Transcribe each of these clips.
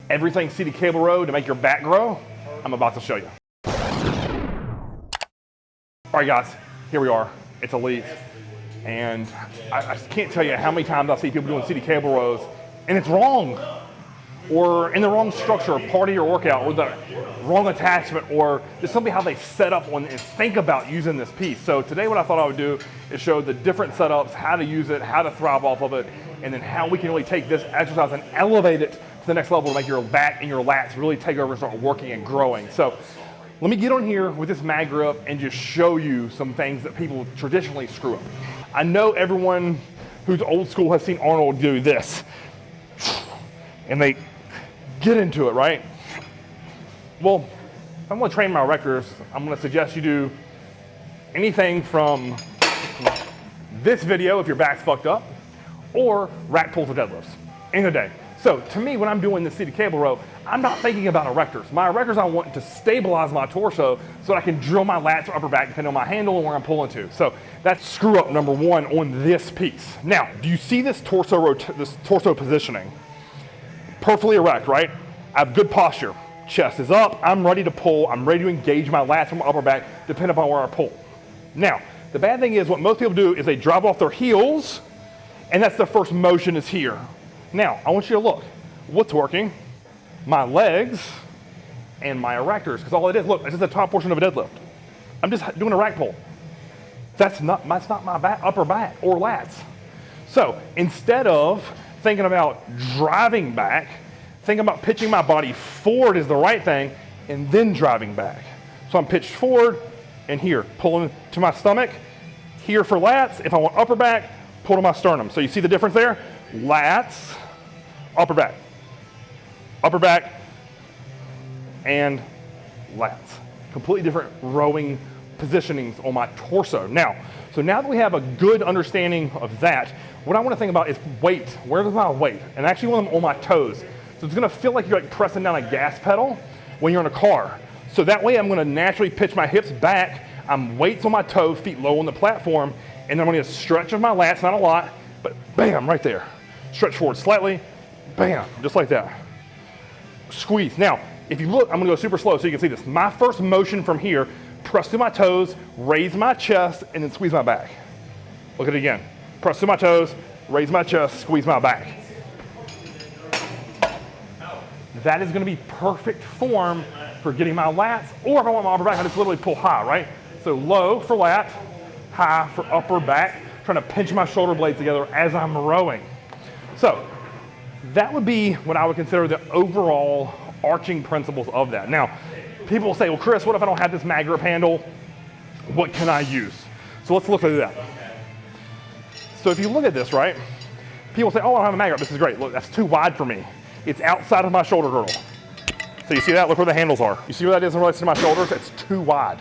everything seated cable row to make your back grow, I'm about to show you. All right, guys, here we are. It's elite. And I can't tell you how many times I see people doing seated cable rows, and it's wrong. Or in the wrong structure, part of your workout, or the wrong attachment, or just simply how they set up on and think about using this piece. So today what I thought I would do is show the different setups, how to use it, how to thrive off of it, and then how we can really take this exercise and elevate it to the next level to make your back and your lats really take over and start working and growing. So let me get on here with this mag grip and just show you some things that people traditionally screw up. I know everyone who's old school has seen Arnold do this, and they get into it, right? Well, if I'm gonna train my erectors, I'm gonna suggest you do anything from this video if your back's fucked up, or rack pulls or deadlifts in a day. So to me, when I'm doing this seated cable row, I'm not thinking about erectors. My erectors, I want to stabilize my torso so that I can drill my lats or upper back depending on my handle and where I'm pulling to. So that's screw up number one on this piece. Now, do you see this torso positioning? Perfectly erect, right? I have good posture. Chest is up, I'm ready to pull, I'm ready to engage my lats from my upper back, depending upon where I pull. Now, the bad thing is what most people do is they drive off their heels, and that's the first motion is here. Now, I want you to look. What's working? My legs and my erectors, because all it is, look, it's just the top portion of a deadlift. I'm just doing a rack pull. That's not my back, upper back or lats. So instead of thinking about driving back, thinking about pitching my body forward is the right thing, and then driving back. So I'm pitched forward and here, pulling to my stomach. Here for lats. If I want upper back, pull to my sternum. So you see the difference there? Lats, upper back, and lats. Completely different rowing positionings on my torso. Now that we have a good understanding of that, what I want to think about is weight. Where is my weight? And I actually want them on my toes. So it's gonna feel like you're like pressing down a gas pedal when you're in a car. So that way I'm gonna naturally pitch my hips back, I'm weights on my toes, feet low on the platform, and then I'm gonna stretch of my lats, not a lot, but bam, right there. Stretch forward slightly, bam, just like that. Squeeze. Now, if you look, I'm gonna go super slow so you can see this. My first motion from here, press through my toes, raise my chest, and then squeeze my back. Look at it again. Press through my toes, raise my chest, squeeze my back. That is gonna be perfect form for getting my lats, or if I want my upper back, I just literally pull high, right? So low for lat, high for upper back, trying to pinch my shoulder blades together as I'm rowing. So that would be what I would consider the overall arching principles of that. Now, people will say, well, Chris, what if I don't have this mag grip handle? What can I use? So let's look at that. So if you look at this, right? People say, oh, I don't have a mag grip. This is great. Look, that's too wide for me. It's outside of my shoulder girdle. So you see that? Look where the handles are. You see where that is in relation to my shoulders? It's too wide.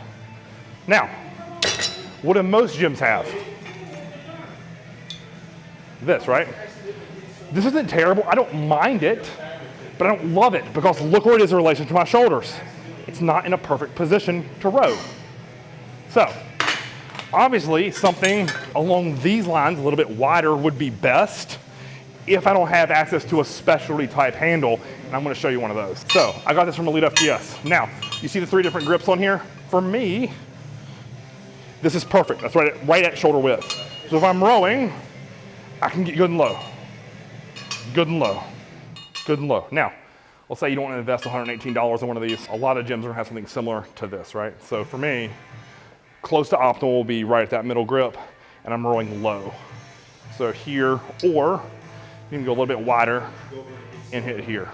Now, what do most gyms have? This, right? This isn't terrible. I don't mind it, but I don't love it because look where it is in relation to my shoulders. It's not in a perfect position to row. So, obviously, something along these lines, a little bit wider, would be best if I don't have access to a specialty type handle, and I'm gonna show you one of those. So, I got this from Elite FTS. Now, you see the 3 different grips on here? For me, this is perfect. That's right at shoulder width. So if I'm rowing, I can get good and low, good and low, good and low. Now, let's say you don't want to invest $118 in one of these. A lot of gyms are gonna have something similar to this, right? So for me, close to optimal will be right at that middle grip, and I'm rowing low. So here, or you can go a little bit wider and hit here.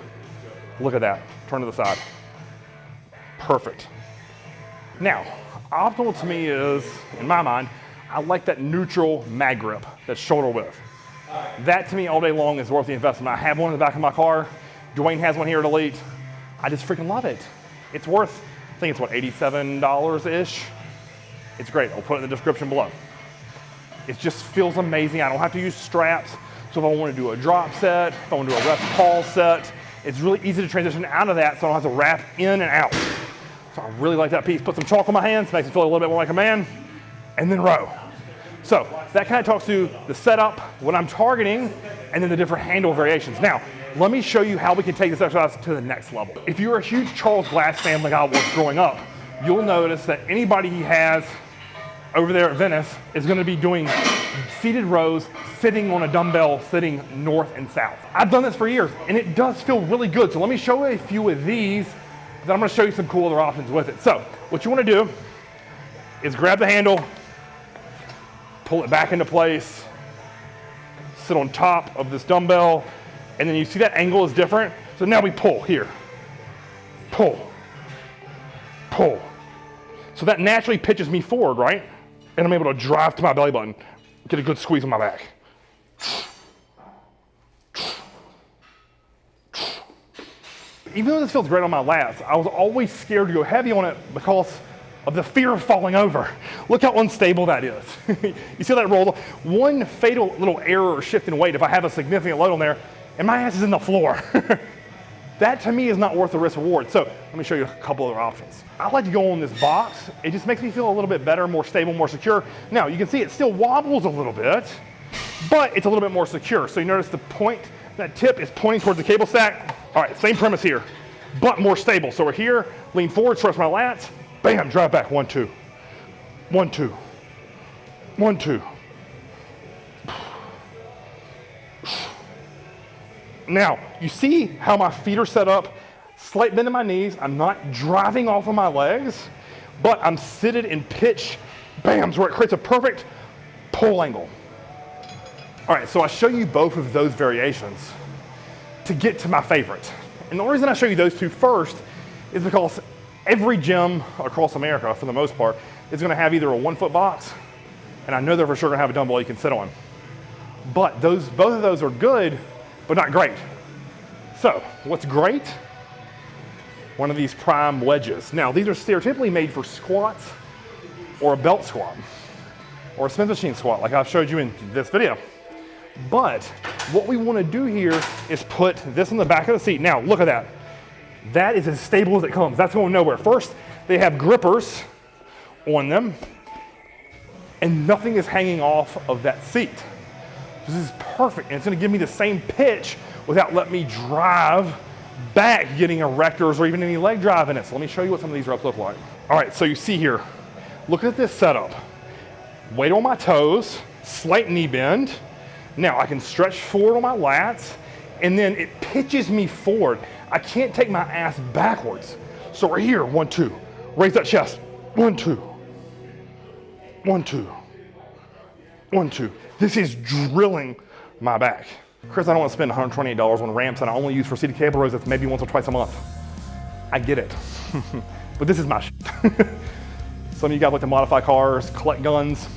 Look at that, turn to the side. Perfect. Now, optimal to me is, in my mind, I like that neutral mag grip, that shoulder width. That to me all day long is worth the investment. I have one in the back of my car. Dwayne has one here at Elite. I just freaking love it. It's worth, I think it's what, $87-ish? It's great, I'll put it in the description below. It just feels amazing. I don't have to use straps. So if I want to do a drop set, if I want to do a rest pause set, it's really easy to transition out of that so I don't have to wrap in and out. So I really like that piece. Put some chalk on my hands, makes me feel a little bit more like a man, and then row. So that kind of talks to the setup, what I'm targeting, and then the different handle variations. Now, let me show you how we can take this exercise to the next level. If you're a huge Charles Glass fan like I was growing up, you'll notice that anybody he has over there at Venice is gonna be doing seated rows, sitting on a dumbbell, sitting north and south. I've done this for years, and it does feel really good. So let me show you a few of these, then I'm gonna show you some cool other options with it. So what you wanna do is grab the handle, pull it back into place, sit on top of this dumbbell, and then you see that angle is different. So now we pull here, pull, pull. So that naturally pitches me forward, right? And I'm able to drive to my belly button, get a good squeeze on my back. Even though this feels great on my lats, I was always scared to go heavy on it because of the fear of falling over. Look how unstable that is. You see that roll? One fatal little error or shift in weight, if I have a significant load on there, and my ass is in the floor. That to me is not worth the risk reward. So let me show you a couple other options. I like to go on this box. It just makes me feel a little bit better, more stable, more secure. Now you can see it still wobbles a little bit, but it's a little bit more secure. So you notice the point, that tip is pointing towards the cable stack. All right, same premise here, but more stable. So we're here, lean forward, stretch my lats, bam, drive back, 1, 2, 1, 2, 1, 2. Now, you see how my feet are set up, slight bend in my knees. I'm not driving off of my legs, but I'm seated in pitch, bam, so it creates a perfect pull angle. All right, so I show you both of those variations to get to my favorite. And the only reason I show you those two first is because every gym across America, for the most part, is gonna have either a 1-foot box, and I know they're for sure gonna have a dumbbell you can sit on. But both of those are good, but not great. So what's great? One of these prime wedges. Now these are stereotypically made for squats or a belt squat or a Smith machine squat like I've showed you in this video. But what we want to do here is put this on the back of the seat. Now look at that. That is as stable as it comes. That's going nowhere. First, they have grippers on them and nothing is hanging off of that seat. This is perfect, and it's gonna give me the same pitch without letting me drive back, getting erectors or even any leg drive in it. So let me show you what some of these reps look like. All right, so you see here, look at this setup. Weight on my toes, slight knee bend. Now I can stretch forward on my lats, and then it pitches me forward. I can't take my ass backwards. So we're here, 1, 2, raise that chest, 1, 2, 1, 2. 1, 2. This is drilling my back. Chris, I don't want to spend $128 on ramps that I only use for seated cable rows that's maybe once or twice a month. I get it, but this is my shit. Some of you guys like to modify cars, collect guns,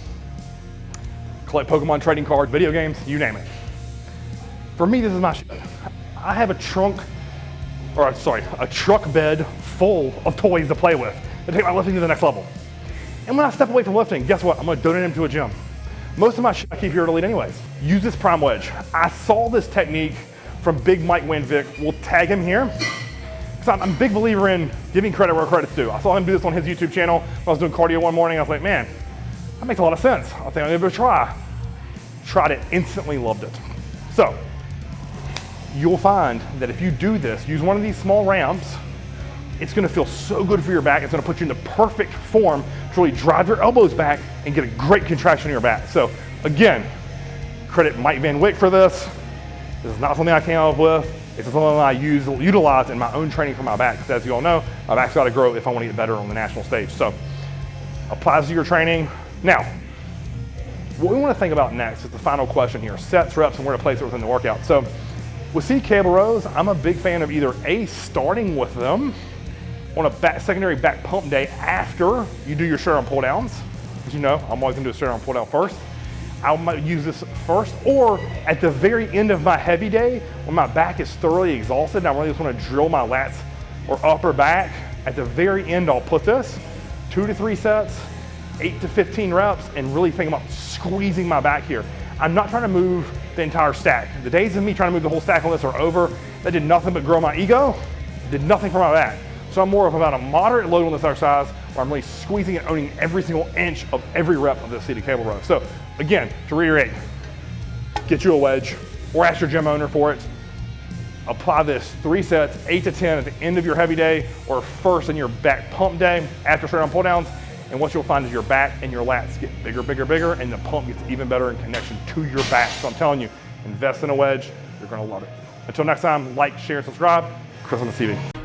collect Pokemon trading cards, video games, you name it. For me, this is my shit. I have a truck bed full of toys to play with to take my lifting to the next level. And when I step away from lifting, guess what? I'm gonna donate them to a gym. Most of my shit I keep here at Elite anyways. Use this prime wedge. I saw this technique from Big Mike Winvick. We'll tag him here. Because I'm a big believer in giving credit where credit's due. I saw him do this on his YouTube channel when I was doing cardio one morning. I was like, man, that makes a lot of sense. I think I'll give it a try. Tried it, instantly loved it. So, you'll find that if you do this, use one of these small ramps, it's gonna feel so good for your back. It's gonna put you in the perfect form to really drive your elbows back and get a great contraction in your back. So again, credit Mike Van Wyck for this. This is not something I came up with. It's something that I utilize in my own training for my back. Because as you all know, my back's gotta grow if I wanna get better on the national stage. So applies to your training. Now, what we wanna think about next is the final question here, sets, reps, and where to place it within the workout. So with seated cable rows, I'm a big fan of either starting with them on a secondary back pump day after you do your share and pull downs. As you know, I'm always gonna do a share and pull down first. I might use this first, or at the very end of my heavy day, when my back is thoroughly exhausted and I really just wanna drill my lats or upper back, at the very end I'll put this, 2 to 3 sets, 8 to 15 reps, and really think about squeezing my back here. I'm not trying to move the entire stack. The days of me trying to move the whole stack on this are over. That did nothing but grow my ego, did nothing for my back. So I'm more of about a moderate load on this exercise where I'm really squeezing and owning every single inch of every rep of this seated cable row. So again, to reiterate, get you a wedge or ask your gym owner for it. Apply this 3 sets, 8 to 10 at the end of your heavy day or first in your back pump day after straight arm pull downs. And what you'll find is your back and your lats get bigger, bigger, bigger, and the pump gets even better in connection to your back. So I'm telling you, invest in a wedge, you're gonna love it. Until next time, like, share, and subscribe. Chris on the TV.